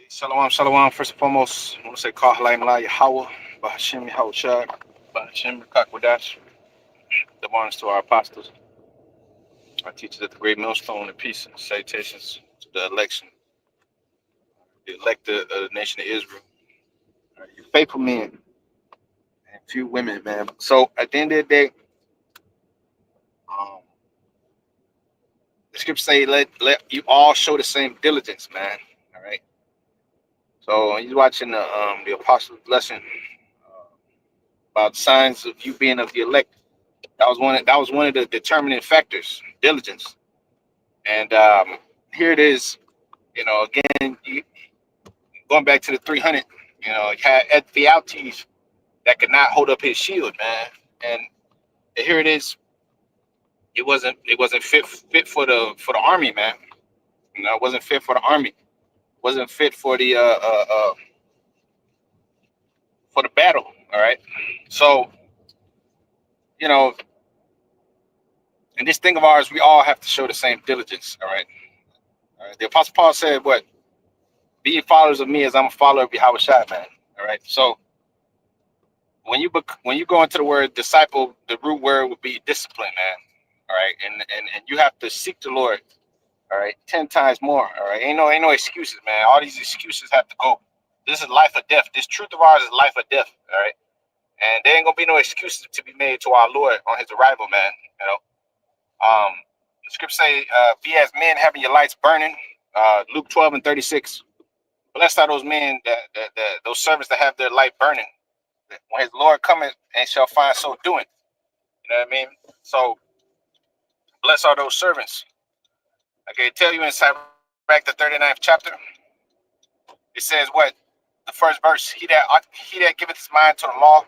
Shalom, shalom. First and foremost, I want to say Kah Halai Yahweh, Bahashim Yahweh Shai, Bahashim Kakwadash, the honors to our apostles, our teachers at the great millstone, and peace and salutations to the election, the elected of the nation of Israel. You faithful men and few women, man. So at the end of the day, um, the scriptures say, let you all show the same diligence, man. All right. So he's watching the apostles' lesson about signs of you being of the elect. That was one of the determining factors, diligence. And here it is, again, going back to the 300, you had Ephilates that could not hold up his shield, man. And here it is, it wasn't fit for the army, man. It wasn't fit for the army. It wasn't fit for the battle. All right. So, you know, in this thing of ours, we all have to show the same diligence. All right. All right. The Apostle Paul said, "What? Be ye followers of me as I'm a follower of Yahweh Shai, man." All right. So when you go into the word disciple, the root word would be discipline, man. All right. And you have to seek the Lord. All right. 10 times more. All right. Ain't no excuses, man. All these excuses have to go. This is life or death. This truth of ours is life or death. All right. And there ain't gonna be no excuses to be made to our Lord on his arrival, man. You know. The scripture say, be as men having your lights burning. Luke 12:36. Blessed are those men that those servants that have their light burning. When his Lord cometh and shall find so doing. You know what I mean? So blessed are those servants. I can tell you in Sirach, the 39th chapter, it says what? The first verse, he that giveth his mind to the law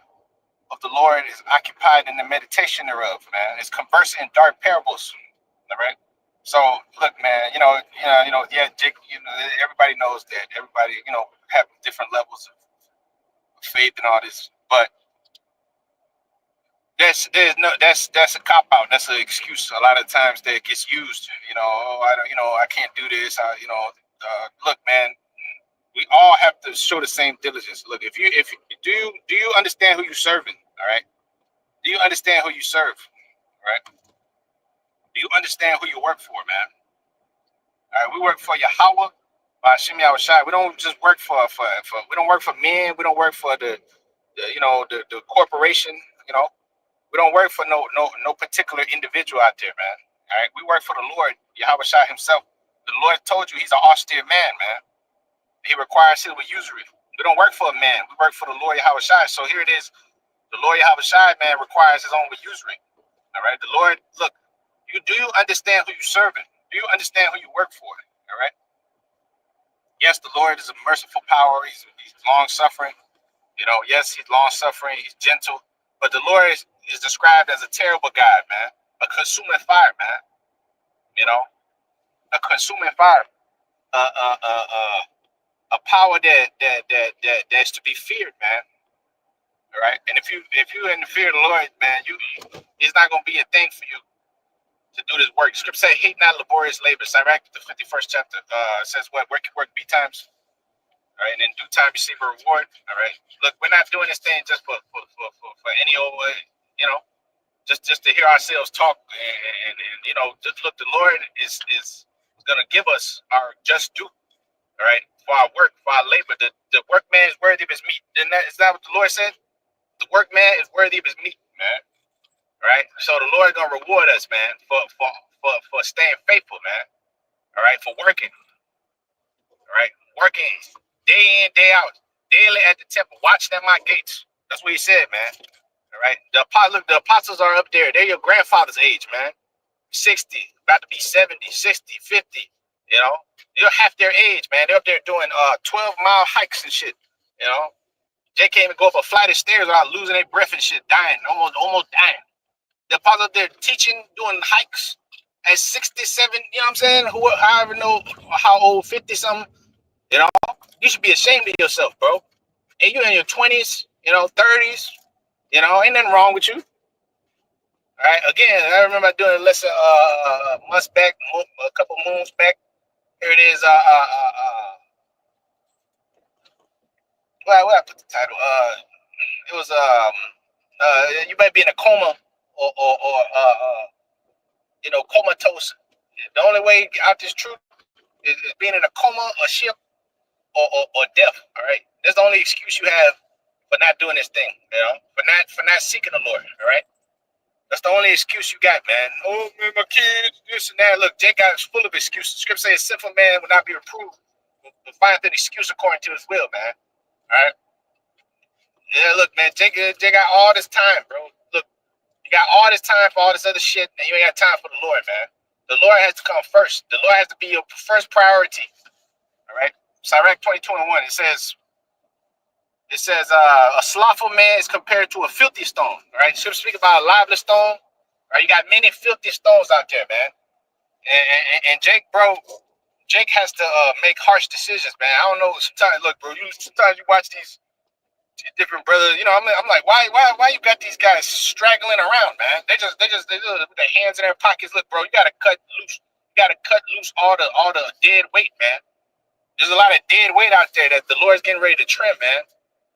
of the Lord is occupied in the meditation thereof, man. It's conversing in dark parables. All right. So look, man, yeah, Jake, everybody knows that. Everybody, have different levels of faith and all this, but that's a cop out. That's an excuse. A lot of times that gets used. I don't, I can't do this. Look, man, we all have to show the same diligence. Look, if do you understand who you're serving? All right. Do you understand who you serve? All right. Do you understand who you work for, man? All right. We work for Yahweh by Shem Shai. We don't just work for we don't work for men. We don't work for the corporation. You know. We don't work for no particular individual out there, man. All right, we work for the Lord, Yahweh Shai himself. The Lord told you he's an austere man, man. He requires his with usury. We don't work for a man. We work for the Lord Yahweh Shai. So here it is. The Lord Yahweh Shai, man, requires his own with usury. All right. The Lord, look, do you understand who you're serving? Do you understand who you work for? All right. Yes, the Lord is a merciful power. He's long suffering. Yes, he's long suffering. He's gentle. But the Lord is described as a terrible God, man. A consuming fire, man. A consuming fire. A power that's to be feared, man. All right. And if you in the fear of the Lord, man, it's not gonna be a thing for you to do this work. Scripture say, hate not laborious labor. Sirach, the 51st chapter, says what? Work B times. All right, and in due time receive a reward. All right. Look, we're not doing this thing just for any old just to hear ourselves talk and just look, the Lord is gonna give us our just due, all right, for our work, for our labor. The workman is worthy of his meat. Is that what the Lord said? The workman is worthy of his meat, man. All right. So the Lord is gonna reward us, man, for staying faithful, man. All right, for working. All right, working day in, day out, daily at the temple, watching at my gates. That's what he said, man. All right. The apostles are up there. They're your grandfather's age, man. 60, about to be 70, 60, 50. They're half their age, man. They're up there doing 12-mile hikes and shit. They can't even go up a flight of stairs without losing their breath and shit, dying, almost dying. The apostles up there teaching, doing hikes at 67, you know what I'm saying? However know how old, 50 something, you should be ashamed of yourself, bro. And you in your 20s, 30s, ain't nothing wrong with you. All right. Again, I remember doing a lesson months back, a couple moons back. Here it is. Well, where I put the title? It was you might be in a coma or comatose. The only way out this truth is being in a coma, a ship, or death. All right, that's the only excuse you have for not doing this thing. For not seeking the Lord. All right, that's the only excuse you got, man. Oh man, my kids, this and that. Look, Jake got full of excuses. Scripture says, "Sinful man will not be reproved, but find an excuse according to his will." Man, all right. Yeah, look, man, Jake got all this time, bro. Look, you got all this time for all this other shit, and you ain't got time for the Lord, man. The Lord has to come first. The Lord has to be your first priority. All right. Sirach 20:21. It says, a slothful man is compared to a filthy stone. All right. Scripture speak about a lively stone. All right. You got many filthy stones out there, man. And Jake, bro, Jake has to make harsh decisions, man. I don't know. Sometimes, look, bro, sometimes you watch these different brothers. I'm like, why you got these guys straggling around, man? They with their hands in their pockets. Look, bro, you gotta cut loose. You gotta cut loose all the dead weight, man. There's a lot of dead weight out there that the Lord's getting ready to trim, man.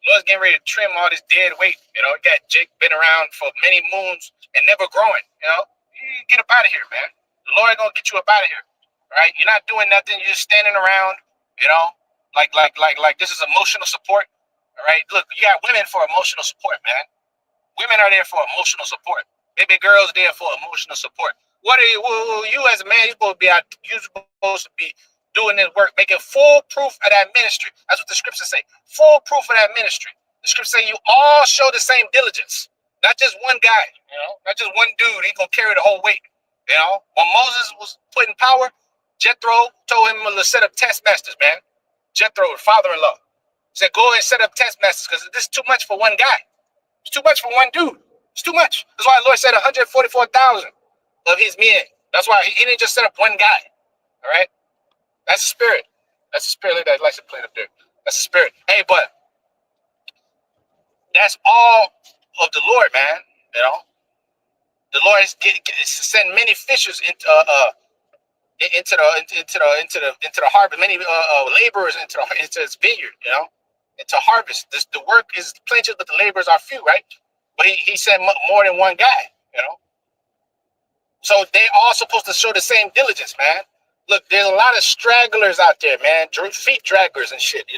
The Lord's getting ready to trim all this dead weight. You got Jake been around for many moons and never growing. You get up out of here, man. The Lord gonna get you up out of here, right? You're not doing nothing. You're just standing around, like this is emotional support. All right, look, you got women for emotional support, man. Women are there for emotional support. Baby girls there for emotional support. What are you as a man? You're supposed to be doing this work, making full proof of that ministry. That's what the scriptures say. Full proof of that ministry. The scriptures say you all show the same diligence. Not just one guy, not just one dude. He gonna carry the whole weight. When Moses was put in power, Jethro told him to set up test masters, man. Jethro, father-in-law, said, go and set up test masters because this is too much for one guy. It's too much for one dude. It's too much. That's why the Lord said 144,000 of his men. That's why he didn't just set up one guy. All right? That's the spirit. That's the spirit that likes to play up there. That's the spirit. Hey, but that's all of the Lord, man. The Lord is send many fishers into the harvest, many laborers into his vineyard, into harvest. The work is plenty, but the laborers are few, right? But he sent more than one guy. So they all supposed to show the same diligence, man. Look, there's a lot of stragglers out there, man, feet draggers and shit.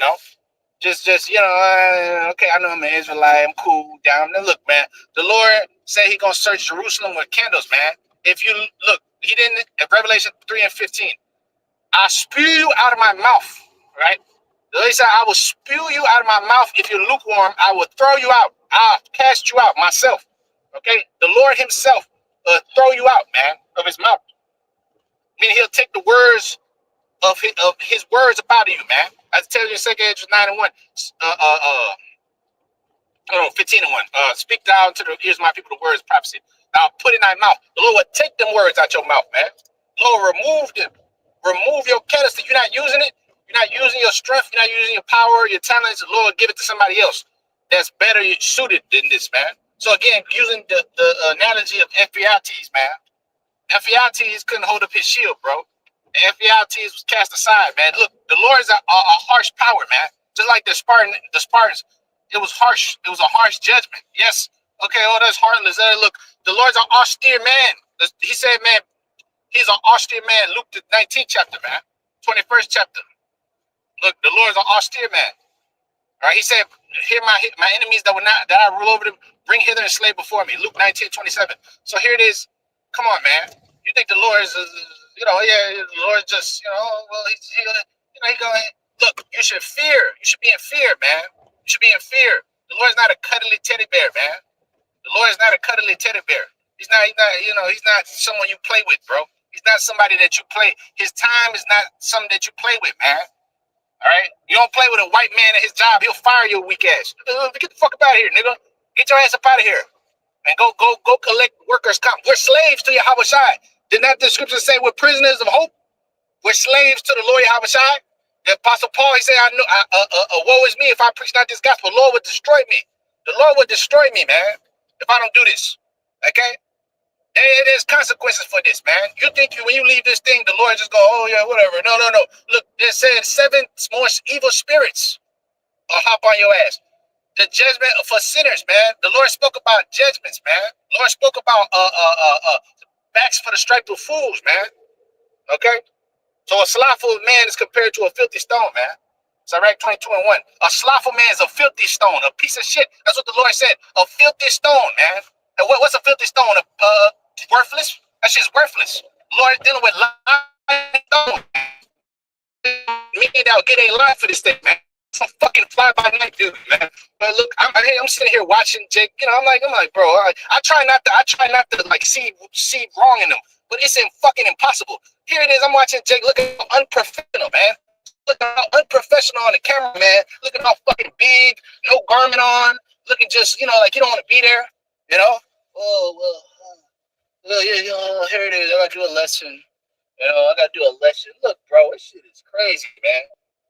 Just okay, I know I'm an Israelite, I'm cool, down. Now look, man, the Lord said he gonna search Jerusalem with candles, man. If you look, he didn't in Revelation 3:15. I spew you out of my mouth, right? The Lord said, I will spew you out of my mouth. If you're lukewarm, I will throw you out. I'll cast you out myself. Okay? The Lord himself throw you out, man, of his mouth. Meaning he'll take the words of his words about you, man. I tell you in 2 Edges 9:1. 15:1. Speak thou to the ears of my people the words of prophecy. Now put in thy mouth. The Lord will take them words out your mouth, man. The Lord remove them. Remove your catalyst. You're not using it. You're not using your strength. You're not using your power, your talents. The Lord will give it to somebody else that's better suited than this, man. So again, using the analogy of Ephilates, man. Ephilates couldn't hold up his shield, bro. Ephialtes was cast aside, man. Look, the Lord is a harsh power, man. Just like the Spartans, it was harsh. It was a harsh judgment. Yes. Okay, that's heartless. Look, the Lord's an austere man. He said, man, he's an austere man. Luke the 19th chapter, man. 21st chapter. Look, the Lord's an austere man. All right, he said, "Hear my enemies that I rule over them, bring hither and slay before me." Luke 19:27. So here it is. Come on, man. You think the Lord is, the Lord just, well, he going. Look, you should fear. You should be in fear, man. You should be in fear. The Lord's not a cuddly teddy bear, man. The Lord is not a cuddly teddy bear. He's not someone you play with, bro. He's not somebody that you play. His time is not something that you play with, man. All right? You don't play with a white man at his job. He'll fire your weak ass. Get the fuck up out of here, nigga. Get your ass up out of here. And go collect workers' comp. We're slaves to Yahweh Shai. Did not the scripture say we're prisoners of hope? We're slaves to the Lord Yahweh Shai. The Apostle Paul, he said, woe is me if I preach not this gospel. The Lord would destroy me. The Lord would destroy me, man, if I don't do this. Okay? There's consequences for this, man. You think when you leave this thing, the Lord just go, oh, yeah, whatever. No. Look, it said 7 more evil spirits or hop on your ass. The judgment for sinners, man. The Lord spoke about judgments, man. The Lord spoke about backs for the stripe of fools, man. Okay? So a slothful man is compared to a filthy stone, man. Sirach 22:1. A slothful man is a filthy stone, a piece of shit. That's what the Lord said. A filthy stone, man. And what's a filthy stone? Worthless? That shit's worthless. The Lord is dealing with lying stone. Me that will get a line for this thing, man. Some fucking fly by night dude, man. But look, I'm sitting here watching Jake. You know, I'm like, bro. I try not to like see wrong in them, but it's fucking impossible. Here it is. I'm watching Jake. Look at how unprofessional, man. Look at how unprofessional on the camera, man. Look at how fucking big, no garment on, looking just, like you don't want to be there. You know? Oh well, yeah, here it is. I gotta do a lesson. I gotta do a lesson. Look, bro, this shit is crazy, man.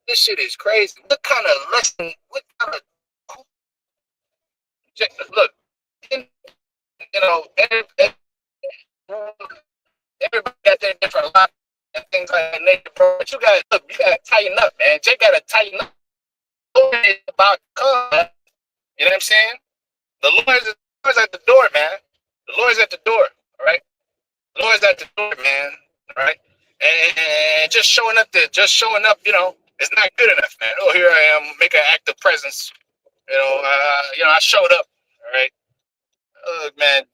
This shit is crazy. What kind of lesson? What kind of look? Everybody got their different life and things like that. But you gotta tighten up, man. Jay gotta tighten up. It's about God. You know what I'm saying? The Lord's at the door, man. The Lord's at the door. All right. The Lord's at the door, man. All right. And just showing up, it's not good enough, man. Oh, here I am, make an act of presence. I showed up. All right. Man,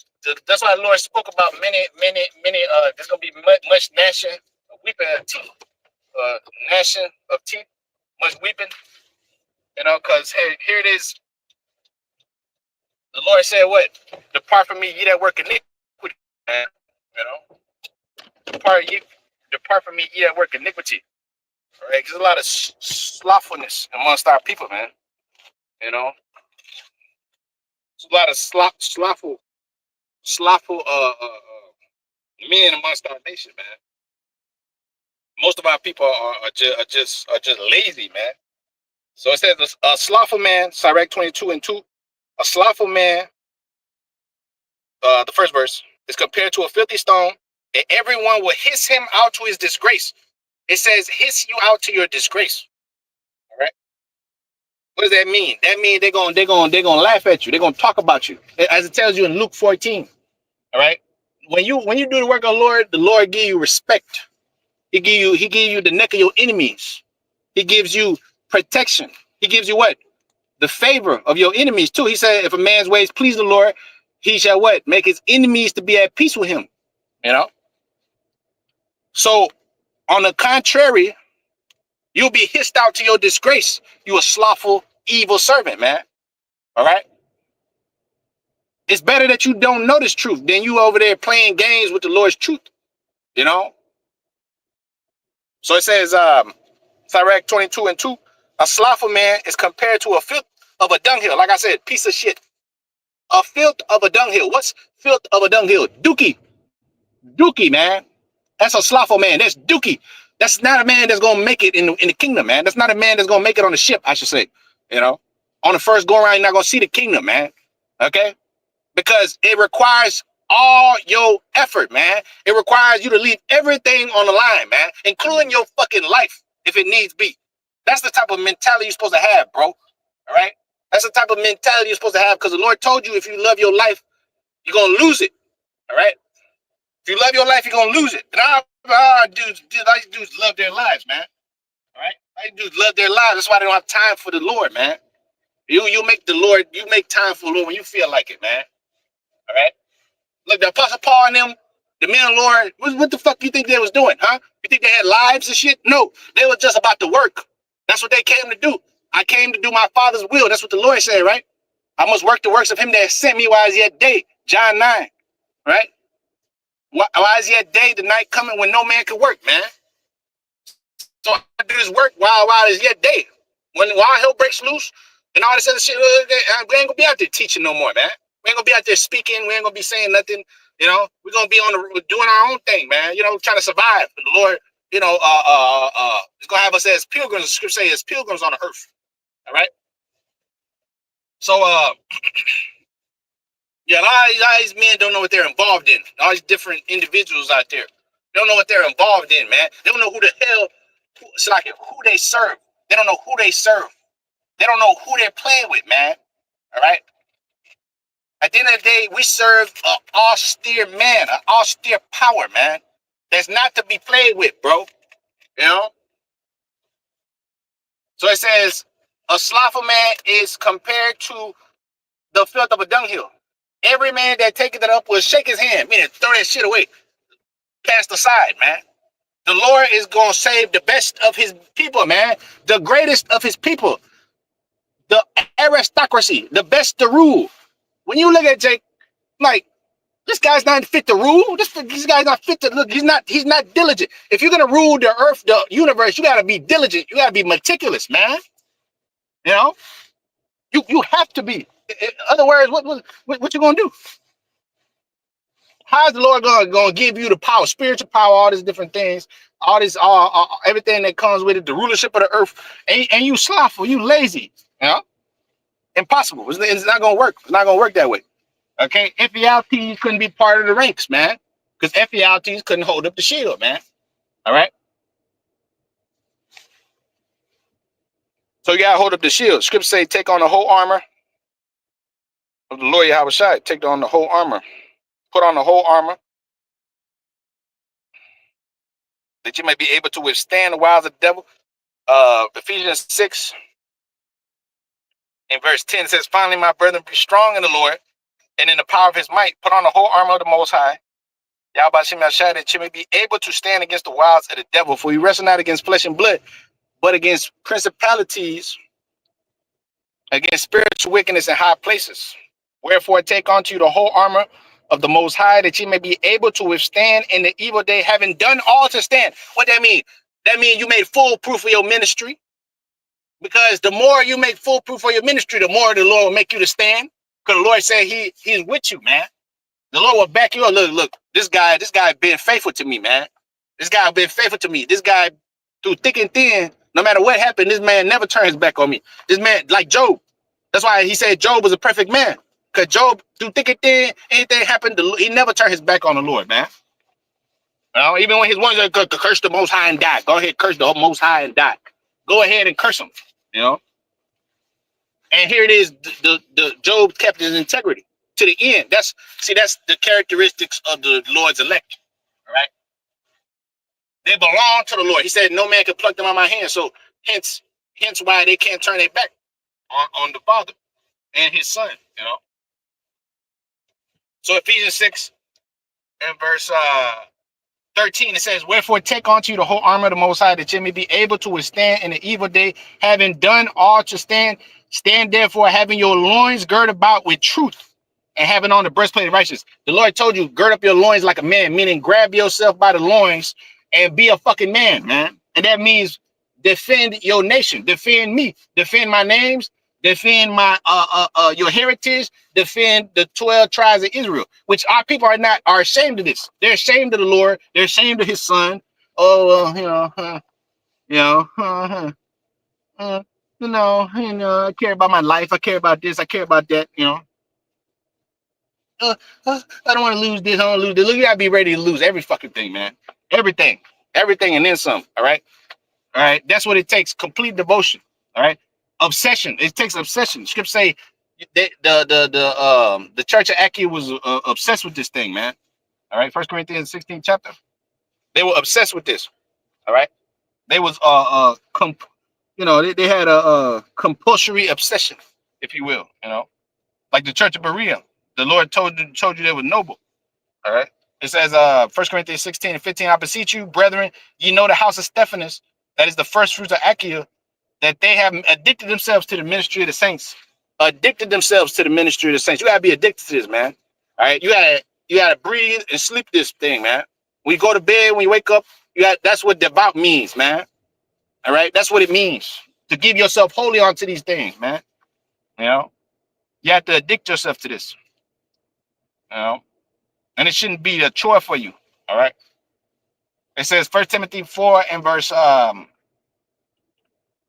that's why the Lord spoke about many. There's gonna be much gnashing, weeping of teeth, gnashing of teeth, much weeping. Because hey, here it is. The Lord said, "What? Depart from me, ye that work iniquity." Man. Depart from me, ye that work iniquity. All right, there's a lot of slothfulness amongst our people, man. There's a lot of slothful men amongst our nation, man. Most of our people are just lazy, man. So it says a slothful man, Sirach 22:2. A slothful man, the first verse, is compared to a filthy stone, and everyone will hiss him out to his disgrace. It says hiss you out to your disgrace. All right. What does that mean? That means they're gonna laugh at you. They're gonna talk about you, as it tells you in Luke 14. All right. When you do the work of the Lord give you respect. He give you the neck of your enemies. He gives you protection. He gives you what? The favor of your enemies too. He said, if a man's ways please the Lord, he shall what? Make his enemies to be at peace with him. So on the contrary, you'll be hissed out to your disgrace. You a slothful, evil servant, man. All right. It's better that you don't know this truth than you over there playing games with the Lord's truth. So it says, Sirach 22:2, a slothful man is compared to a filth of a dunghill. Like I said, piece of shit. A filth of a dunghill. What's filth of a dunghill? Dookie, man. That's a slothful man. That's dookie. That's not a man that's gonna make it in the kingdom, man. That's not a man that's gonna make it on the ship, I should say. On the first go around, you're not gonna see the kingdom, man. Okay, because it requires all your effort, man. It requires you to leave everything on the line, man, including your fucking life if it needs be. That's the type of mentality you're supposed to have, bro. All right? That's the type of mentality you're supposed to have because the Lord told you if you love your life, you're going to lose it. All right? If you love your life, you're going to lose it. And all dudes love their lives, man. All right? All dudes love their lives. That's why they don't have time for the Lord, man. You make time for the Lord when you feel like it, man. All right? Look, the Apostle Paul and them, the men of the Lord, what the fuck you think they was doing, huh? You think they had lives and shit? No, they were just about to work. That's what they came to do. I came to do my Father's will. That's what the Lord said, right? I must work the works of him that sent me while is yet day. John 9, right? Why is yet day, the night coming when no man can work, man? So I do this work while it's yet day. When hell breaks loose and all this other shit, we ain't gonna be out there teaching no more, man. We ain't gonna be out there speaking. We ain't gonna be saying nothing. We're gonna be doing our own thing, man. Trying to survive. The Lord, is gonna have us as pilgrims. The scripture says as pilgrims on the earth. All right. So, yeah, a lot of these men don't know what they're involved in. All these different individuals out there, they don't know what they're involved in, man. They don't know who the hell, who they serve. They don't know who they serve. They don't know who they're playing with, man. All right. At the end of the day, we serve an austere man, an austere power, man. That's not to be played with, bro. You know? So it says, a slothful man is compared to the filth of a dunghill. Every man that taketh it up will shake his hand, meaning throw that shit away, cast aside, man. The Lord is going to save the best of his people, man. The greatest of his people. The aristocracy, the best to rule. When you look at Jake, like, this guy's not fit to rule. This guy's not fit to look. He's not diligent. If you're gonna rule the earth, the universe, you gotta be diligent. You gotta be meticulous, man. You know, you have to be. In other words, what you gonna do? How is the Lord gonna give you the power, spiritual power, all these different things, all this, everything that comes with it, the rulership of the earth, and you slothful, you lazy, you know? Impossible. It's not gonna work. It's not gonna work that way. Okay, Ephiates couldn't be part of the ranks, man, because Ephiates couldn't hold up the shield, man. All right. So you gotta hold up the shield. Scripture say, take on the whole armor of the Lord Yahweh Shai. Take on the whole armor. Put on the whole armor that you may be able to withstand the wiles of the devil. Ephesians 6 in verse 10 says, finally, my brethren, be strong in the Lord and in the power of his might. Put on the whole armor of the Most High, Yahweh Shai, that you may be able to stand against the wiles of the devil. For you wrestle not against flesh and blood, but against principalities, against spiritual wickedness in high places. Wherefore take unto you the whole armor of the Most High, that ye may be able to withstand in the evil day, having done all to stand. What that mean? That means you made full proof of your ministry. Because the more you make full proof of your ministry, the more the Lord will make you to stand. Because the Lord said he's with you, man. The Lord will back you up. Look, this guy been faithful to me, man. This guy been faithful to me. This guy, through thick and thin, no matter what happened, this man never turned his back on me. This man, like Job. That's why he said Job was a perfect man. Because Job, through thick and thin, anything happened, he never turned his back on the Lord, man. You know, even when his ones could curse the Most High and die. Go ahead, curse the Most High and die. Go ahead and curse him, you know. And here it is, the Job kept his integrity to the end. That's the characteristics of the Lord's elect. All right. They belong to the Lord. He said no man can pluck them out of my hand. So hence why they can't turn their back on the Father and his Son, you know. So Ephesians 6 and verse 13, it says, wherefore take unto you the whole armor of the Most High, that you may be able to withstand in the evil day, having done all to stand. Stand therefore, having your loins girded about with truth, and having on the breastplate of righteousness. The Lord told you, gird up your loins like a man, meaning grab yourself by the loins and be a fucking man. And that means defend your nation, defend me, defend my names, defend my your heritage, defend the 12 tribes of Israel, which our people are ashamed of this. They're ashamed of the Lord. They're ashamed of his Son. Oh, I care about my life. I care about this. I care about that. I don't want to lose this. I don't want to lose this. Look, you gotta be ready to lose every fucking thing, man. Everything, and then some. All right. That's what it takes. Complete devotion. All right. Obsession. It takes obsession. Scripture say the church of Achaia was obsessed with this thing, man. All right. 1 Corinthians 16 chapter. They were obsessed with this. All right. They was they had a compulsory obsession, if you will. Like the church of Berea. The Lord told you they were noble. All right. It says 1 Corinthians 16 and 15, I beseech you, brethren, ye know the house of Stephanus, that is the first fruits of Achaia, that they have addicted themselves to the ministry of the saints. Addicted themselves to the ministry of the saints. You gotta be addicted to this, man. All right. You gotta breathe and sleep this thing, man. When you go to bed, when you wake up, that's what devout means, man. All right. That's what it means. To give yourself wholly onto these things, man. You have to addict yourself to this. And it shouldn't be a chore for you. All right. It says 1 Timothy 4 and verse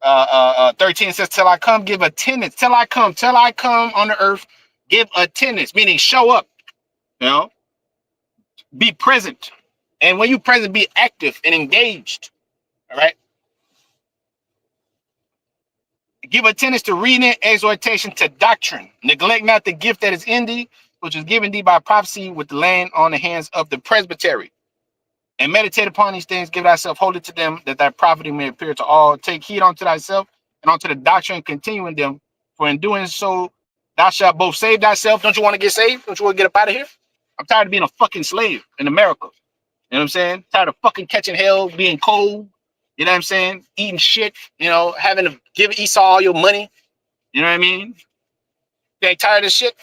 13 says, till I come, give attendance. Till I come on the earth, give attendance, meaning show up, be present. And when you present, be active and engaged. All right. Give attendance to reading, exhortation to doctrine. Neglect not the gift that is in thee, which is given thee by prophecy with the laying on the hands of the presbytery. And meditate upon these things, give thyself wholly to them, that thy profiting may appear to all. Take heed unto thyself and unto the doctrine, continue in them. For in doing so, thou shalt both save thyself. Don't you want to get saved? Don't you want to get up out of here? I'm tired of being a fucking slave in America. You know what I'm saying? Tired of fucking catching hell, being cold. You know what I'm saying? Eating shit. You know, having to give Esau all your money. You know what I mean? You ain't tired of this shit?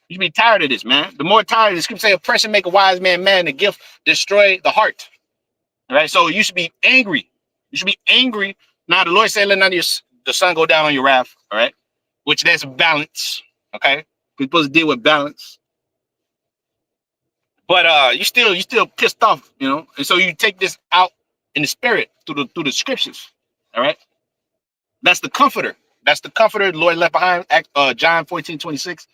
You should be tired of this, man. The more tired, the scripture say, oppression make a wise man mad, and the gift destroy the heart. All right, so you should be angry. You should be angry. Now the Lord said, let none of the sun go down on your wrath. All right, which that's balance. Okay, we're supposed to deal with balance. But you still pissed off, you know, and so you take this out in the spirit through the scriptures. All right, that's the comforter. That's the comforter the Lord left behind. John 14:26.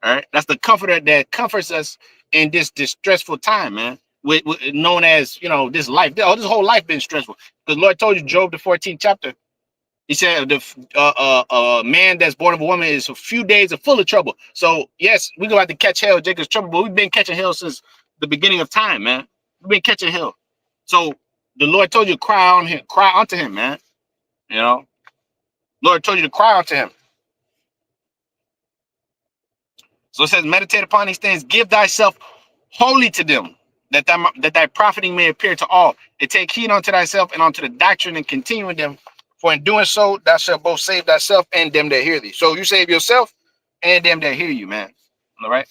All right, that's the comforter that comforts us in this stressful time, man. With known as, you know, this life. Oh, this whole life been stressful. Because the Lord told you, Job the 14th chapter. He said the man that's born of a woman is a few days of full of trouble. So yes, we go out to catch hell, Jacob's trouble, but we've been catching hell since the beginning of time, man. We've been catching hell. So the Lord told you to cry unto him, man. You know, Lord told you to cry unto him. So it says, meditate upon these things, give thyself wholly to them, that thy profiting may appear to all. And take heed unto thyself and unto the doctrine, and continue in them. For in doing so, thou shalt both save thyself and them that hear thee. So you save yourself and them that hear you, man. All right?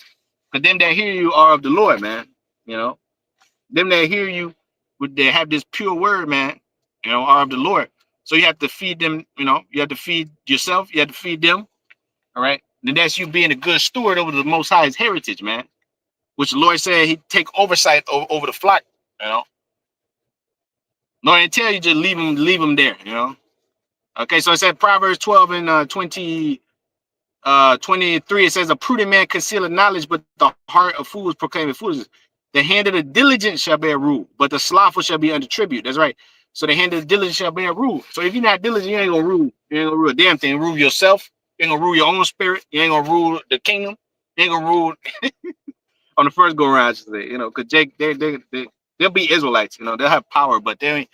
Because them that hear you are of the Lord, man. You know, them that hear you, they have this pure word, man, you know, are of the Lord. So you have to feed them, you know, you have to feed yourself, you have to feed them. All right. And that's you being a good steward over the Most High's heritage, man. Which the Lord said He'd take oversight over the flock, you know. Lord didn't tell you just leave them there, you know. Okay, so it said Proverbs 12 and 23. It says, a prudent man concealeth knowledge, but the heart of fools proclaimeth foolishness. The hand of the diligent shall bear rule, but the slothful shall be under tribute. That's right. So the hand of the diligent shall bear rule. So if you're not diligent, you ain't gonna rule. You ain't gonna rule a damn thing. Rule yourself. You ain't gonna rule your own spirit. You ain't gonna rule the kingdom. You ain't gonna rule on the first go around, I should say, you know, because they'll be Israelites, you know, they'll have power, but they're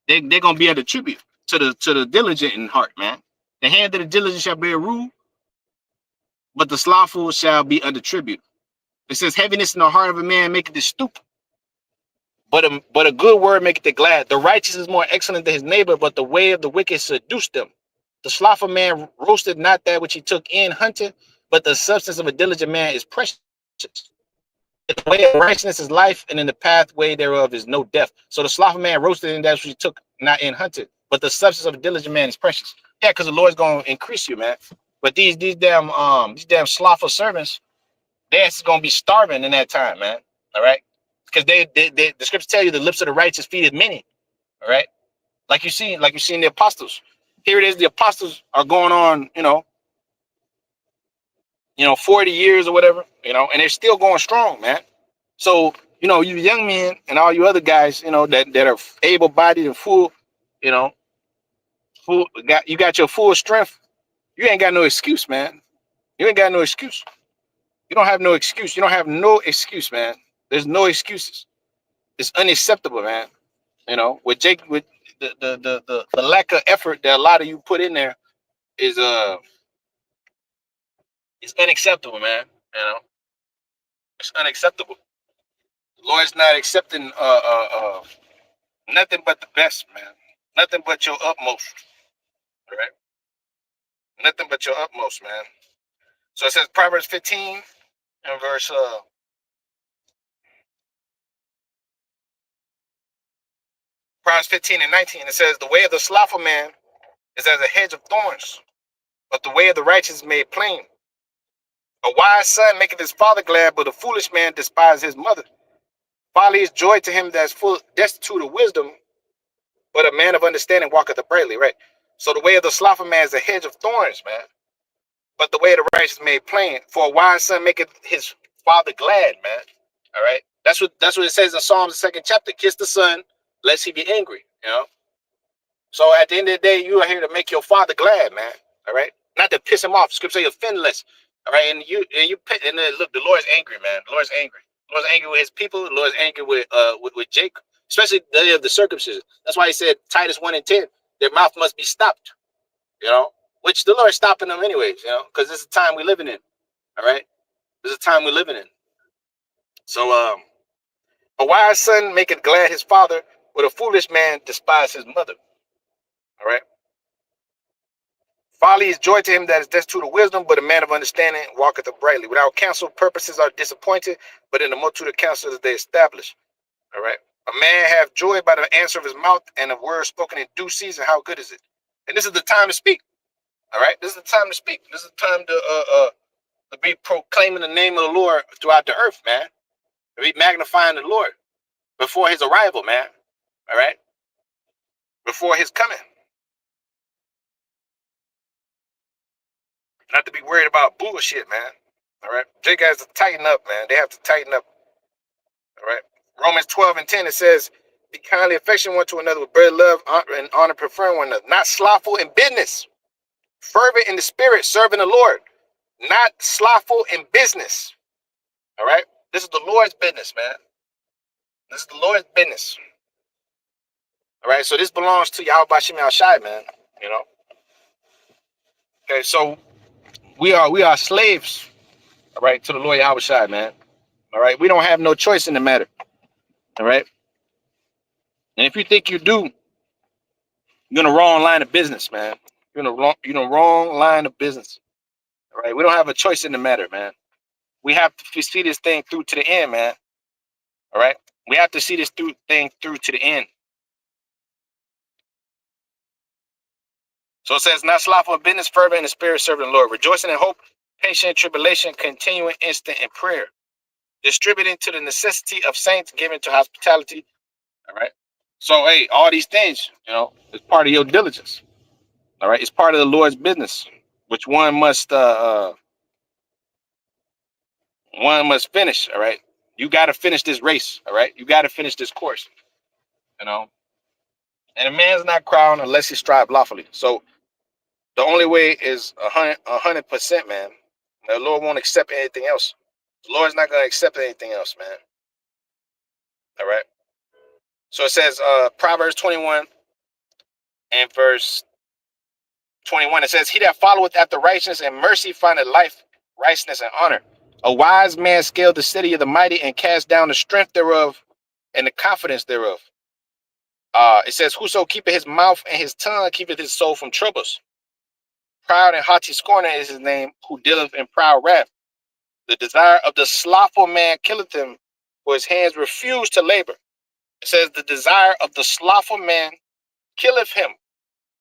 gonna be under tribute to the diligent in heart, man. The hand of the diligent shall bear rule, but the slothful shall be under tribute. It says, heaviness in the heart of a man maketh it stupid, but a good word maketh it glad. The righteous is more excellent than his neighbor, but the way of the wicked seduce them. The slothful man roasted not that which he took in hunting, but the substance of a diligent man is precious. The way of righteousness is life, and in the pathway thereof is no death. So the slothful man roasted in that which he took not in hunted, but the substance of a diligent man is precious. Yeah, because the Lord's gonna increase you, man. But these damn slothful servants, they're actually gonna be starving in that time, man. All right, because they the scriptures tell you the lips of the righteous feedeth many. All right, like you see in the apostles. Here it is, the apostles are going on, 40 years or whatever, and they're still going strong, man. So, you young men and all you other guys, that are able-bodied and full, you got your full strength. You ain't got no excuse, man. You ain't got no excuse. You don't have no excuse. You don't have no excuse, man. There's no excuses. It's unacceptable, man. With the lack of effort that a lot of you put in there is it's unacceptable, man. It's unacceptable. The Lord's not accepting nothing but the best, man. Nothing but your utmost. All right? Nothing but your utmost, man. So it says Proverbs 15 and verse Proverbs 15 and 19. It says, the way of the slothful man is as a hedge of thorns, but the way of the righteous is made plain. A wise son maketh his father glad, but a foolish man despises his mother. Folly is joy to him that's full destitute of wisdom, but a man of understanding walketh uprightly, right? So the way of the slothful man is a hedge of thorns, man. But the way of the righteous is made plain. For a wise son maketh his father glad, man. All right. That's what it says in Psalms, the 2nd chapter. Kiss the son, lest he be angry. So at the end of the day, you are here to make your father glad, man. All right, not to piss him off. Scripture say offend less. All right, and then look, the Lord is angry, man. The Lord is angry. The Lord is angry with his people. The Lord is angry with Jacob, especially the day of the circumcision. That's why he said Titus 1:10, their mouth must be stopped. You know, which the Lord is stopping them anyways. You know, because this is the time we're living in. All right, this is the time we're living in. So a wise son maketh glad his father, but a foolish man despise his mother. All right. Folly is joy to him that is destitute of wisdom, but a man of understanding walketh uprightly. Without counsel, purposes are disappointed, but in the multitude of counselors they establish. All right. A man have joy by the answer of his mouth, and a word spoken in due season. How good is it? And this is the time to speak. All right. This is the time to speak. This is the time to be proclaiming the name of the Lord throughout the earth, man. To be magnifying the Lord before his arrival, man. All right. Before his coming. Not to be worried about bullshit, man. All right. They guys to tighten up, man. They have to tighten up. All right. Romans 12:10, it says, be kindly affectionate one to another with brotherly love and honor, preferring one another. Not slothful in business. Fervent in the spirit, serving the Lord. Not slothful in business. All right. This is the Lord's business, man. This is the Lord's business. All right. So this belongs to Yahweh Bashim Al-Shai, man. You know. Okay. So we are slaves, all right, to the Lord Yahweh Shai, man. All right. We don't have no choice in the matter. All right. And if you think you do, you're in the wrong line of business, man. You're in the wrong line of business. All right. We don't have a choice in the matter, man. We have to see this thing through to the end, man. All right. We have to see this thing through to the end. So it says, not slothful in business, fervent in the spirit, serving the Lord, rejoicing in hope, patient in tribulation, continuing instant in prayer, distributing to the necessity of saints, giving to hospitality. All right. So, hey, all these things, you know, it's part of your diligence. All right. It's part of the Lord's business, which one must finish. All right. You got to finish this race. All right. You got to finish this course, you know, and a man's not crowned unless he strive lawfully. So the only way is 100%, man. The Lord won't accept anything else. The Lord's not going to accept anything else, man. All right. So it says, Proverbs 21 and verse 21. It says, he that followeth after righteousness and mercy findeth life, righteousness, and honor. A wise man scaled the city of the mighty and cast down the strength thereof and the confidence thereof. It says, whoso keepeth his mouth and his tongue keepeth his soul from troubles. Proud and haughty scorner is his name, who dealeth in proud wrath. The desire of the slothful man killeth him, for his hands refuse to labor. It says, the desire of the slothful man killeth him.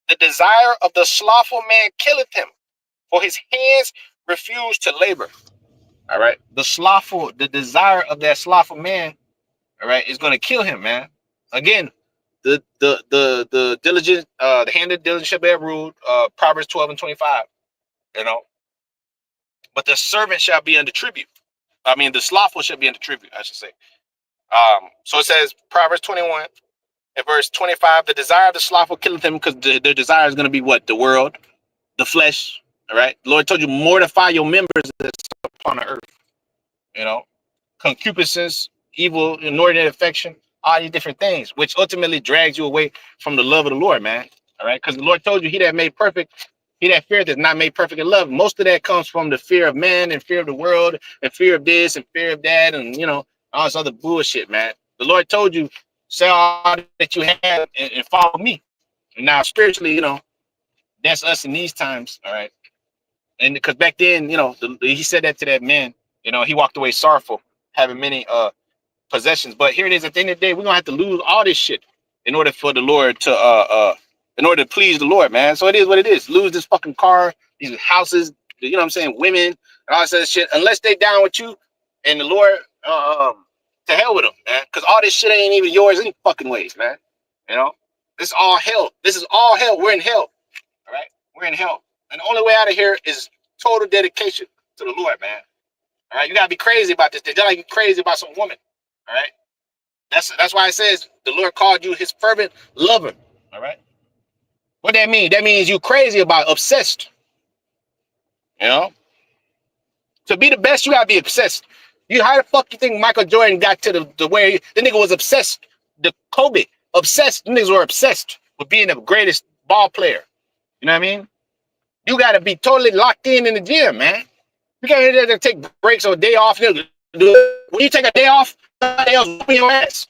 The desire of the slothful man killeth him, for his hands refuse to labor. All right. The desire of that slothful man, all right, is going to kill him, man. Again, the diligent, the hand of diligence shall bear rule, Proverbs 12 and 25, you know. But the servant shall be under tribute. I mean, the slothful shall be under tribute, I should say. So it says, Proverbs 21 and verse 25, the desire of the slothful killeth him, because the desire is going to be what? The world, the flesh. All right. The Lord told you, mortify your members that's upon the earth. You know, concupiscence, evil, inordinate affection, all these different things, which ultimately drags you away from the love of the Lord, man. All right. Because the Lord told you, he that made perfect, he that feareth is not made perfect in love. Most of that comes from the fear of man and fear of the world and fear of this and fear of that. And, you know, all this other bullshit, man. The Lord told you, sell all that you have and follow me. And now spiritually, you know, that's us in these times. All right. And because back then, you know, he said that to that man, you know, he walked away sorrowful, having many possessions. But here it is, at the end of the day, we're gonna have to lose all this shit in order for the Lord to in order to please the Lord, man. So it is what it is. Lose this fucking car, these houses, you know what I'm saying, women and all this other shit, unless they down with you and the Lord, to hell with them, man. Because all this shit ain't even yours any fucking ways, man. You know, this is all hell. This is all hell. We're in hell. All right, we're in hell. And the only way out of here is total dedication to the Lord, man. All right, you gotta be crazy about this. They're like you crazy about some woman. All right, that's why it says the Lord called you his fervent lover. All right, What that mean? That means you crazy about obsessed. You know, to be the best, you gotta be obsessed. You how the fuck you think Michael Jordan got to the way the nigga was obsessed? The Kobe obsessed. The niggas were obsessed with being the greatest ball player. You know what I mean? You gotta be totally locked in the gym, man. You can't take breaks or a day off. When you take a day off, somebody else whooping your ass.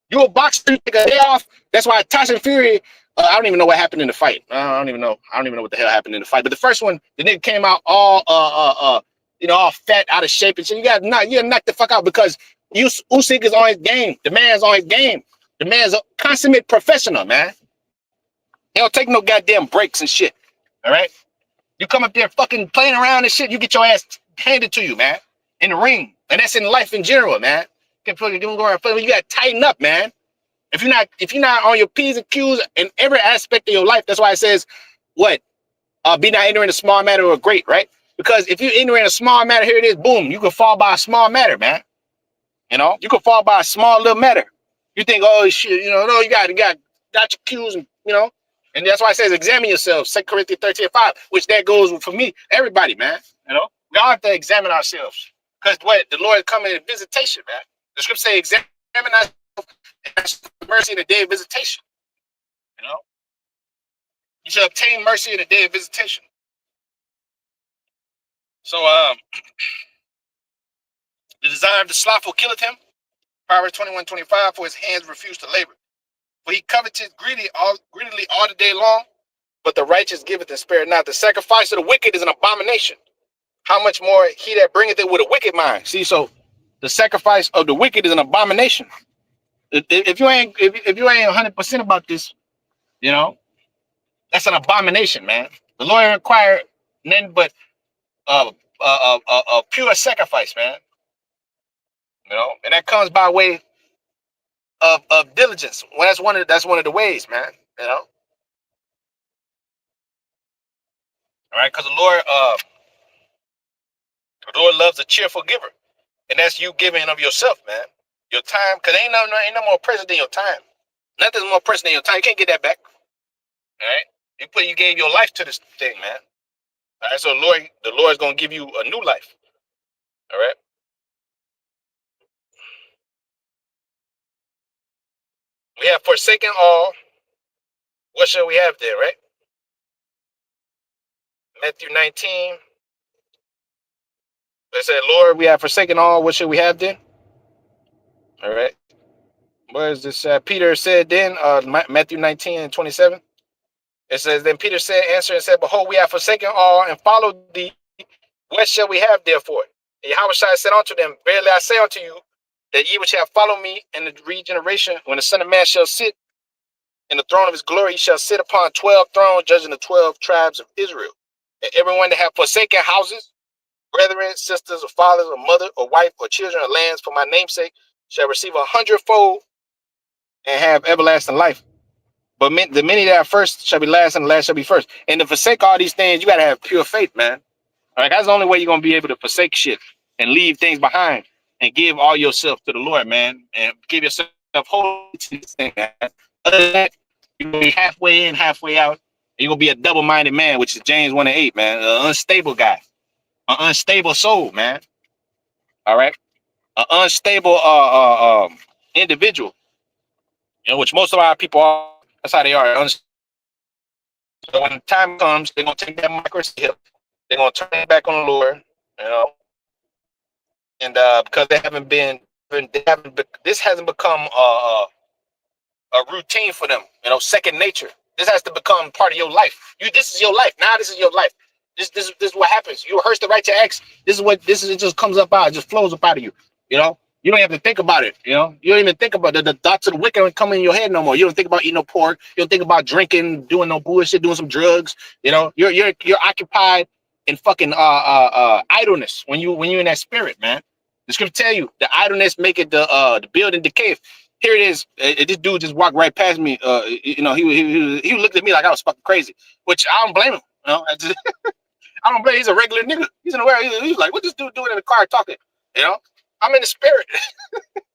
You a boxer, you take a day off. That's why Tyson Fury. I don't even know what happened in the fight. I don't even know. I don't even know what the hell happened in the fight. But the first one, the nigga came out all all fat, out of shape and shit. You got knock the fuck out because Usyk is on his game. The man's on his game. The man's a consummate professional, man. He don't take no goddamn breaks and shit. All right. You come up there fucking playing around and shit, you get your ass handed to you, man, in the ring. And that's in life in general, man. You gotta tighten up, man. If you're not on your P's and Q's in every aspect of your life, that's why it says what? Be not entering a small matter or great, right? Because if you enter in a small matter, here it is, boom, you can fall by a small matter, man. You know, you can fall by a small little matter. You think, oh shit, no, you got your Q's and and that's why it says examine yourself, 2 Corinthians 13:5, which that goes for me, everybody, man. We all have to examine ourselves. Because what the Lord is coming in visitation, man. The scripture say examine ourselves and mercy in the day of visitation. You shall obtain mercy in the day of visitation. So the desire of the slothful killeth him. Proverbs 21:25, for his hands refuse to labor. For he coveteth greedily all the day long, but the righteous giveth and spare not. The sacrifice of the wicked is an abomination. How much more he that bringeth it with a wicked mind? See, so the sacrifice of the wicked is an abomination. If you ain't 100% about this, that's an abomination, man. The Lord require nothing but a pure sacrifice, man. And that comes by way of diligence. Well, that's one of the ways, man. All right, because the Lord loves a cheerful giver, and that's you giving of yourself, man. Your time, because ain't no more precious than your time. Nothing's more precious than your time. You can't get that back. All right, you gave your life to this thing, man. All right, so the Lord is gonna give you a new life. All right. We have forsaken all. What shall we have there, right? Matthew 19. They said, Lord, we have forsaken all. What should we have then? All right. Where is this? Peter said then, Matthew 19:27. It says, then Peter said, answered and said, behold, we have forsaken all and followed thee. What shall we have therefore? And Yahweh said unto them, verily I say unto you, that ye which have followed me in the regeneration, when the Son of Man shall sit in the throne of his glory, he shall sit upon 12 thrones, judging the 12 tribes of Israel. And everyone that have forsaken houses, brethren, sisters, or fathers, or mother, or wife, or children, or lands, for my name's sake, shall receive 100-fold and have everlasting life. But the many that are first shall be last, and the last shall be first. And to forsake all these things, you got to have pure faith, man. All right, that's the only way you're going to be able to forsake shit and leave things behind and give all yourself to the Lord, man, and give yourself wholly to this thing, man. Other than that, you're going to be halfway in, halfway out. You're going to be a double-minded man, which is James 1:8, man, an unstable guy, an unstable soul, man. All right, an unstable individual, which most of our people are. That's how they are. So when the time comes, they're gonna take that microchip, they're gonna turn it back on the Lord, and because this hasn't become a routine for them, second nature. This has to become part of your life. This is your life now. This is your life. This is what happens. You rehearse the right to X. It just comes up out. It just flows up out of you. You don't have to think about it. You don't even think about the thoughts of the wicked don't come in your head no more. You don't think about eating no pork. You don't think about drinking, doing no bullshit, doing some drugs. You're occupied in fucking idleness when you're in that spirit, man. The scripture tell you the idleness make it the building decay. Here it is. This dude just walked right past me. He looked at me like I was fucking crazy, which I don't blame him. I don't blame. He's a regular nigga. He's in the world. He's like, what this dude doing in the car talking? I'm in the spirit.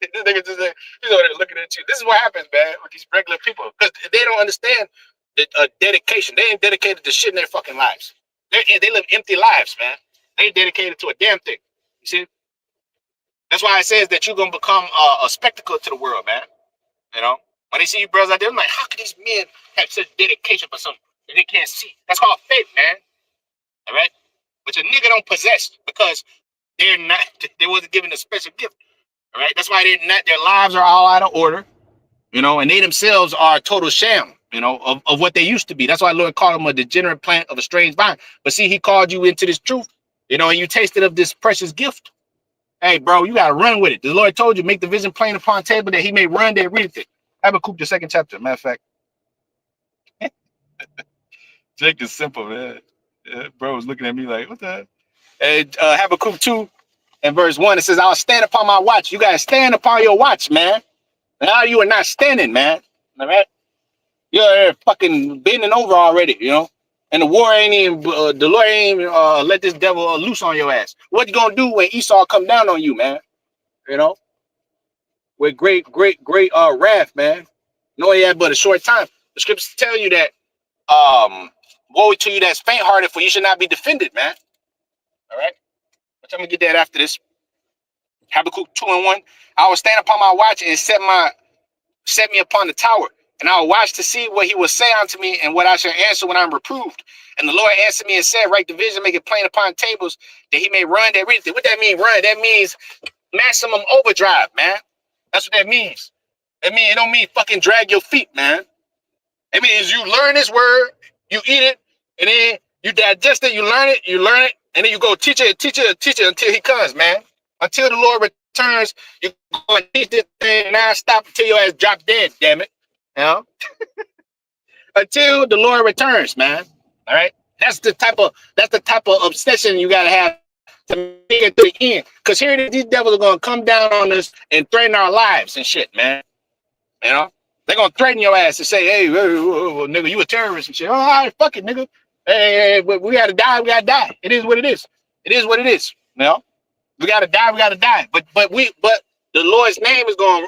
This nigga he's over there looking at you. This is what happens, man, with these regular people, because they don't understand dedication. They ain't dedicated to shit in their fucking lives. They live empty lives, man. They ain't dedicated to a damn thing. You see? That's why it says that you're gonna become a spectacle to the world, man. You know, when they see you brothers out there, I'm like, how can these men have such dedication for something that they can't see? That's called faith, man. All right, which a nigga don't possess because they're not. They wasn't given a special gift. All right, that's why they're not. Their lives are all out of order. You know, and they themselves are a total sham. You know, of what they used to be. That's why Lord called them a degenerate plant of a strange vine. But see, He called you into this truth. You know, and you tasted of this precious gift. Hey, bro, you got to run with it. The Lord told you, make the vision plain upon table that He may run that readeth it. Habakkuk, the second chapter. Matter of fact, Jake is simple, man. Bro was looking at me like, what the heck? Hey, Habakkuk 2 and verse 1, it says, I'll stand upon my watch. You got to stand upon your watch, man. Now you are not standing, man. All right? You're fucking bending over already, you know? And the war ain't even, the Lord ain't even let this devil loose on your ass. What you going to do when Esau come down on you, man? You know? With great wrath, man. No, he had but a short time. The scriptures tell you that woe to you that's faint-hearted, for you should not be defended, man. All right? But I'm gonna get that after this. Habakkuk 2 and 1. I will stand upon my watch and set me upon the tower, and I will watch to see what he will say unto me and what I shall answer when I'm reproved. And the Lord answered me and said, write the vision, make it plain upon tables, that he may run that readeth it. What that mean, run? That means maximum overdrive, man. That's what that means. It don't mean fucking drag your feet, man. It means you learn this word, you eat it, and then you digest it, you learn it, and then you go teach it until he comes, man. Until the Lord returns, you go and teach this thing non-stop until your ass drop dead, damn it. You know? Until the Lord returns, man. All right? That's the type of obsession you gotta have to make it to the end. Because here these devils are gonna come down on us and threaten our lives and shit, man. You know? They're gonna threaten your ass and say, hey, nigga, you a terrorist and shit. Oh, all right, fuck it, nigga. Hey, we gotta die, It is what it is. It is what it is. You know? We gotta die. But the Lord's name is gonna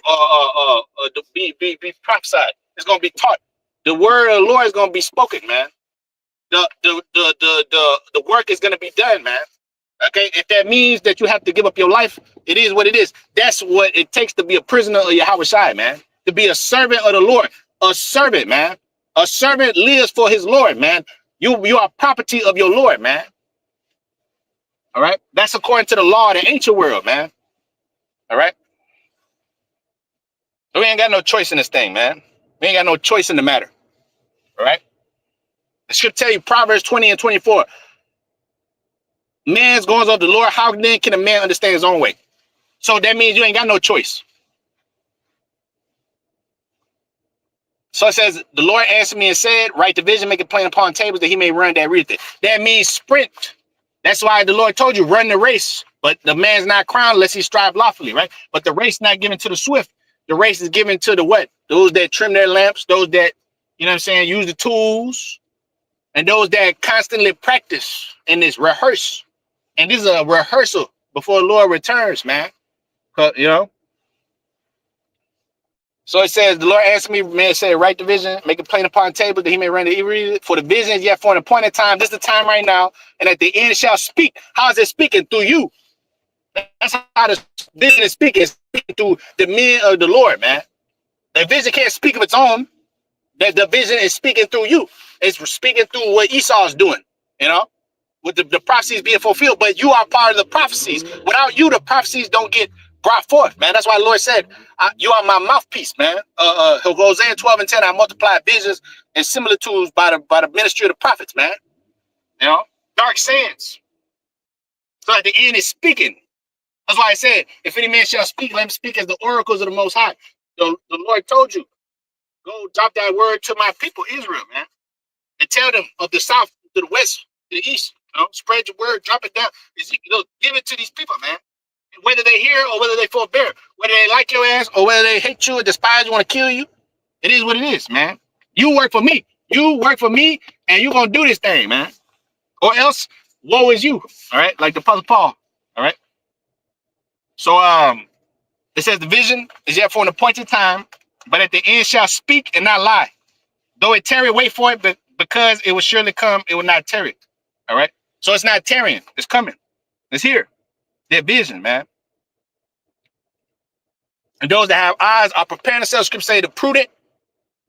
be prophesied. It's gonna be taught. The word of the Lord is gonna be spoken, man. The work is gonna be done, man. Okay, if that means that you have to give up your life, it is what it is. That's what it takes to be a prisoner of Yahweh Shai, man. To be a servant of the Lord. A servant, man. A servant lives for his Lord, man. You are property of your Lord, man. All right? That's according to the law of the ancient world, man. All right? We ain't got no choice in this thing, man. We ain't got no choice in the matter. All right? The scripture tell you, Proverbs 20 and 24. Man's going of the Lord, how then can a man understand his own way? So that means you ain't got no choice. So it says, the Lord answered me and said, write the vision, make it plain upon tables that he may run that readeth it. That means sprint. That's why the Lord told you, run the race. But the man's not crowned unless he strive lawfully, right? But the race not given to the swift. The race is given to the what? Those that trim their lamps, those that, you know what I'm saying, use the tools, and those that constantly practice and this rehearse. And this is a rehearsal before the Lord returns, man. You know? So it says, the Lord answered me, man, said, write the vision, make it plain upon the table that he may run the for the vision, yet for an appointed time. This is the time right now. And at the end shall speak. How is it speaking? Through you. That's how the vision is speaking. It's speaking through the men of the Lord, man. The vision can't speak of its own. That the vision is speaking through you. It's speaking through what Esau's doing, you know, with the prophecies being fulfilled. But you are part of the prophecies. Without you, the prophecies don't get brought forth, man. That's why the Lord said, you are my mouthpiece, man. Hosea 12 and 10, I multiply visions and similitudes by the ministry of the prophets, man. You know, dark sayings. So at the end, it's speaking. That's why I said, if any man shall speak, let him speak as the oracles of the Most High. The Lord told you, go drop that word to my people, Israel, man. And tell them of the south to the west, to the east. You know, spread your word, drop it down. Give it to these people, man. Whether they hear or whether they forbear, whether they like your ass or whether they hate you or despise you, want to kill you, it is what it is, man. You work for me. You work for me, and you're going to do this thing, man. Or else, woe is you, all right? Like the Apostle Paul, all right? So, it says the vision is yet for an appointed time, but at the end shall speak and not lie. Though it tarry, wait for it, but because it will surely come, it will not tarry. All right. So it's not tarrying. It's coming. It's here. Their vision, man. And those that have eyes are preparing themselves. Scripture say the prudent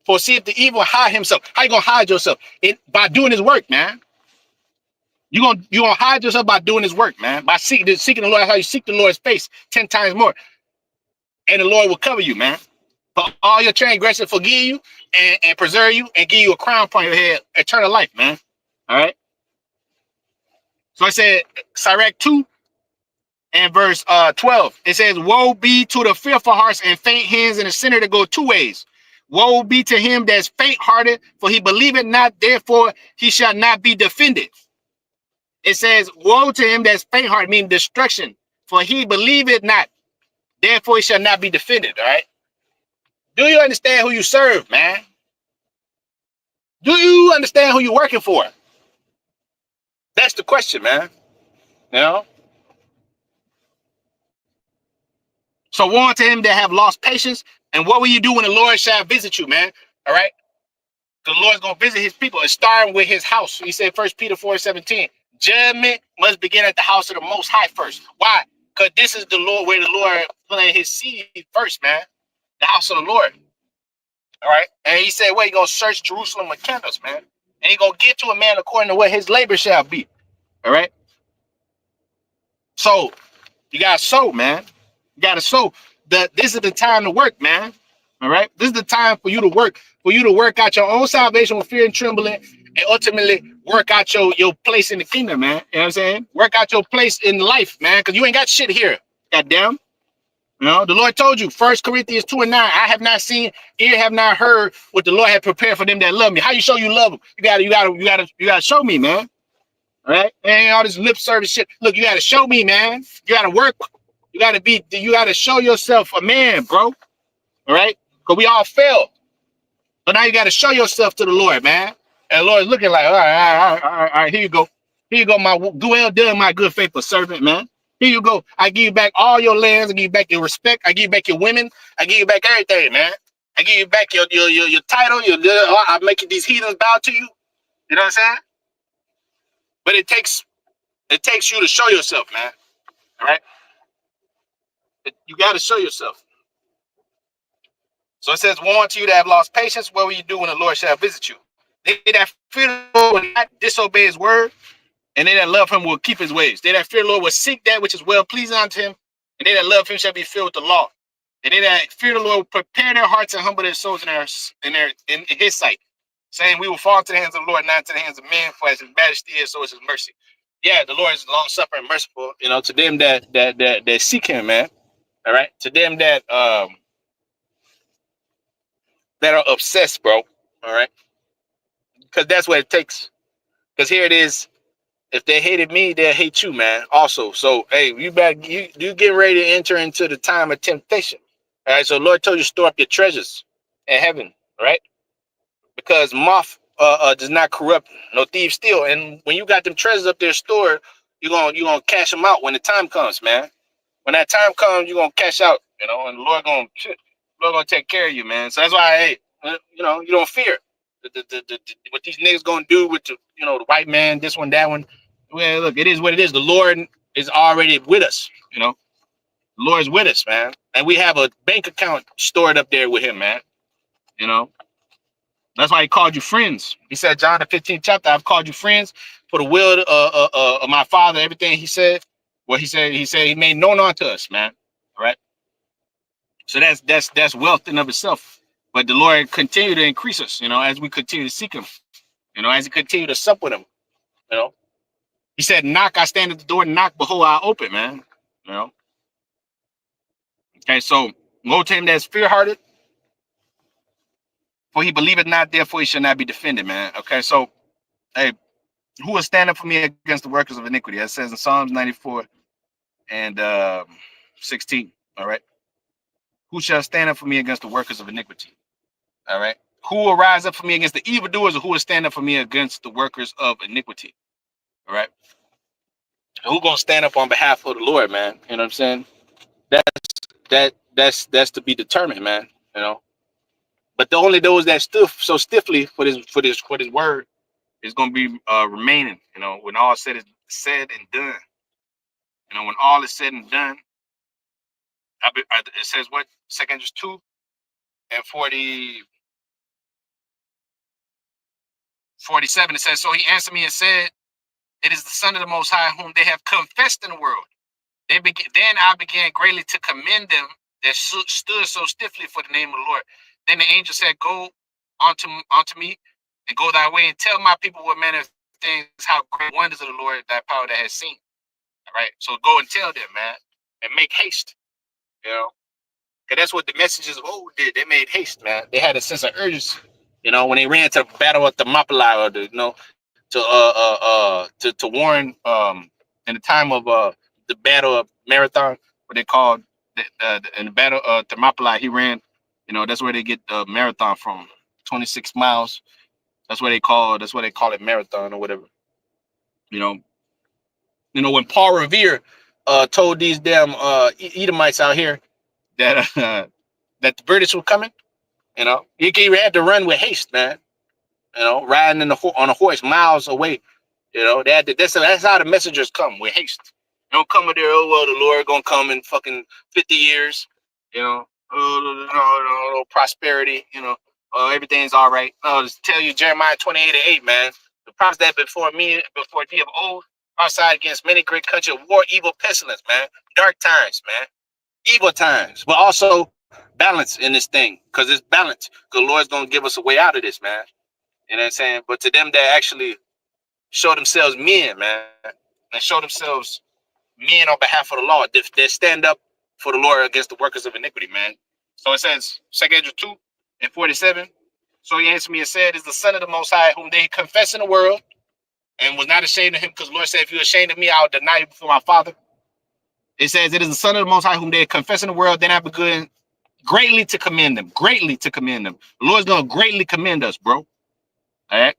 foreseeth the evil, hide himself. How you gonna hide yourself? By doing his work, man. You gonna hide yourself by doing his work, man. By seeking the Lord. That's how you seek the Lord's face 10 times more, and the Lord will cover you, man. For all your transgression, forgive you and preserve you and give you a crown upon your head, eternal life, man. All right. So I said, Sirach 2 and verse 12. It says, "Woe be to the fearful hearts and faint hands and the sinner that go two ways. Woe be to him that's faint-hearted, for he believeth not, therefore he shall not be defended." It says, "Woe to him that's faint-hearted," meaning destruction, for he believeth not, therefore he shall not be defended. All right. Do you understand who you serve, man? Do you understand who you're working for? That's the question, man. You know? So warn to him that have lost patience. And what will you do when the Lord shall visit you, man? All right? The Lord's going to visit his people. It's starting with his house. He said, 1 Peter 4:17, judgment must begin at the house of the Most High first. Why? Because this is the Lord, where the Lord planted his seed first, man. The house of the Lord. All right? And he said, well, he's going to search Jerusalem with candles, man. And he's going to give to a man according to what his labor shall be. All right? So, you got to sow, man. You got to sow. This is the time to work, man. All right? This is the time for you to work out your own salvation with fear and trembling, and ultimately work out your place in the kingdom, man. You know what I'm saying? Work out your place in life, man, because you ain't got shit here. Goddamn. You know, the Lord told you, 1 Corinthians 2:9, I have not seen, ear have not heard what the Lord had prepared for them that love me. How you show you love them? You gotta show me, man. All right? And all this lip service shit. Look, you gotta show me, man. You gotta work. You gotta show yourself a man, bro. All right? Because we all fail. So now you gotta show yourself to the Lord, man. And the Lord's looking like, all right, here you go. Here you go, my well done, my good faithful servant, man. Here you go. I give you back all your lands. I give you back your respect. I give you back your women. I give you back everything, man. I give you back your title. I'm making these heathens bow to you. You know what I'm saying? But it takes you to show yourself, man. All right? You got to show yourself. So it says, "Woe unto you that have lost patience. What will you do when the Lord shall visit you? They that fear the Lord will not disobey his word, and they that love him will keep his ways. They that fear the Lord will seek that which is well pleasing unto him, and they that love him shall be filled with the law. And they that fear the Lord will prepare their hearts and humble their souls in his sight, saying, we will fall into the hands of the Lord, not into the hands of men, for as his majesty is, so is his mercy." Yeah, the Lord is long suffering, merciful, you know, to them that seek him, man. All right, to them that are obsessed, bro. All right, because that's what it takes. Because here it is. If they hated me, they'll hate you, man. Also, so hey, you get ready to enter into the time of temptation. All right, so the Lord told you to store up your treasures in heaven, right? Because moth does not corrupt, no thief steal. And when you got them treasures up there stored, you're gonna cash them out when the time comes, man. When that time comes, you're gonna cash out, you know, and the Lord gonna take care of you, man. So that's why, hey, you know, you don't fear what these niggas gonna do with the white man, this one, that one. Well, look, it is what it is. The Lord is already with us, you know. The Lord is with us, man, and we have a bank account stored up there with Him, man. You know, that's why He called you friends. He said, John the 15th chapter, "I've called you friends for the will of my Father." Everything He said, what He said, He made known unto us, man. All right. So that's wealth in of itself. But the Lord continue to increase us, you know, as we continue to seek Him, you know, as we continue to sup with Him, you know. He said, "Knock, I stand at the door and knock, behold, I open," man. You know. Okay, so woe to him that's fear-hearted, for he believeth not, therefore he shall not be defended, man. Okay, so hey, who will stand up for me against the workers of iniquity? That says in Psalms 94 and 16. All right. Who shall stand up for me against the workers of iniquity? All right. Who will rise up for me against the evildoers, or who will stand up for me against the workers of iniquity? All right. Who gonna stand up on behalf of the Lord, man? You know what I'm saying? That's to be determined, man. You know. But the only those that stood so stiffly for this word is going to be remaining. You know, when all said and done. You know, when all is said and done, it says what? 2 2 and 47. It says, so he answered me and said, it is the Son of the Most High whom they have confessed in the world. Then I began greatly to commend them that stood so stiffly for the name of the Lord. Then the angel said, go unto me and go thy way and tell my people what manner of things, how great wonders of the Lord thy power that has seen. All right. So go and tell them, man, and make haste. You know, because that's what the messages of old did. They made haste, man. They had a sense of urgency. You know, when they ran to battle at the Thermopylae, or to warn in the time of the battle of Marathon, what they called in the battle of Thermopylae, he ran. You know, that's where they get the marathon from, 26 miles. That's what they call it, marathon or whatever. You know when Paul Revere told these damn Edomites out here that that the British were coming. You know, he had to run with haste, man. You know, riding on a horse miles away. You know, that's how the messengers come, with haste. They don't come with their, oh well, the Lord gonna come in fucking 50 years. You know, prosperity. You know, everything's all right. Just tell you Jeremiah 28:8, man. The prophets that before thee of old, outside against many great country of war, evil pestilence, man, dark times, man, evil times, but also balance in this thing, because it's balance. Because the Lord's gonna give us a way out of this, man. You know what I'm saying? But to them that actually show themselves men, man, and show themselves men on behalf of the law, they stand up for the Lord against the workers of iniquity, man. So it says, 2 2 and 47. So he answered me and said, is the Son of the Most High, whom they confess in the world, and was not ashamed of him, because the Lord said, if you're ashamed of me, I'll deny you before my Father. It says, it is the Son of the Most High, whom they confess in the world, then I begun greatly to commend them. Greatly to commend them. The Lord's going to greatly commend us, bro. All right?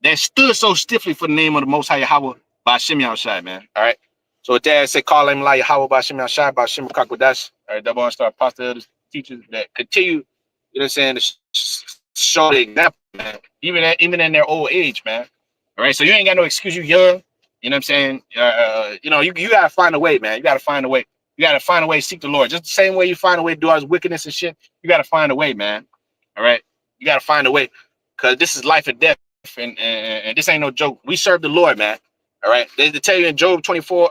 That stood so stiffly for the name of the Most High Yahweh by Shem Yahushai, man. All right. So with that, say, call him like Yahweh by Shem Yahushai by Shem Kakwadash. All right. That one start apostle teachers that continue, you know what I'm saying, to show the example, man. Even in their old age, man. All right. So you ain't got no excuse. You young. You know what I'm saying? You know, you gotta find a way, man. You gotta find a way. You gotta find a way to seek the Lord. Just the same way you find a way to do all this wickedness and shit. You gotta find a way, man. All right. You gotta find a way, because this is life and death. And this ain't no joke. We serve the Lord, man. All right. They tell you in Job 24,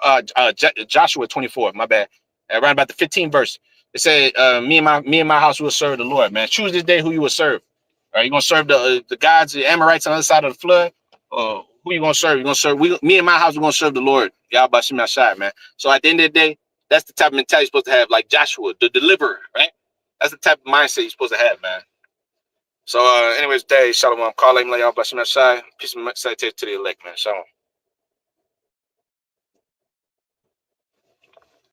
Joshua 24, my bad. Around about the 15th verse. It said, me and my house will serve the Lord, man. Choose this day who you will serve. All right, you gonna serve the gods, the Amorites on the other side of the flood? Who you gonna serve? You're gonna serve me and my house, we're gonna serve the Lord. Y'all by Shema Shai, man. So at the end of the day, that's the type of mentality you're supposed to have, like Joshua, the deliverer, right? That's the type of mindset you're supposed to have, man. So, anyways, day, shalom. Call him, y'all by Shema Shai. Peace and salutation to the elect, man. Shalom.